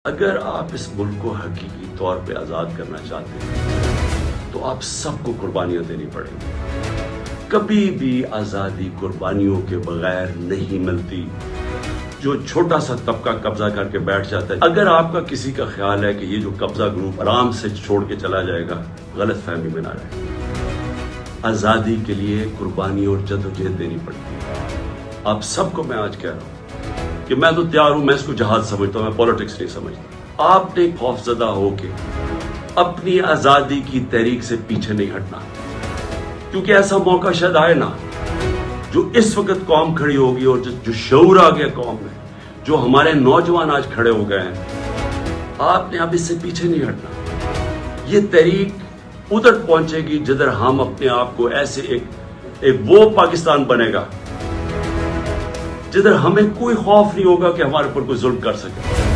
اگر آپ اس ملک کو حقیقی طور پہ آزاد کرنا چاہتے ہیں تو آپ سب کو قربانیاں دینی پڑیں گی۔ کبھی بھی آزادی قربانیوں کے بغیر نہیں ملتی۔ جو چھوٹا سا طبقہ قبضہ کر کے بیٹھ جاتا ہے، اگر آپ کا کسی کا خیال ہے کہ یہ جو قبضہ گروپ آرام سے چھوڑ کے چلا جائے گا، غلط فہمی میں نہ رہے۔ آزادی کے لیے قربانی اور جدوجہد دینی پڑتی ہے۔ آپ سب کو میں آج کہہ رہا ہوں کہ میں تو تیار ہوں، میں اس کو جہاد سمجھتا ہوں، میں پولیٹکس نہیں سمجھتا۔ آپ نے خوفزدہ ہو کے اپنی آزادی کی تحریک سے پیچھے نہیں ہٹنا، کیونکہ ایسا موقع شاید آئے نہ، جو اس وقت قوم کھڑی ہوگی اور جو شعور آ گیا قوم میں، جو ہمارے نوجوان آج کھڑے ہو گئے ہیں، آپ نے اب اس سے پیچھے نہیں ہٹنا۔ یہ تحریک ادھر پہنچے گی جدھر ہم اپنے آپ کو ایسے ایک وہ پاکستان بنے گا جدھر ہمیں کوئی خوف نہیں ہوگا کہ ہمارے اوپر کوئی ظلم کر سکے۔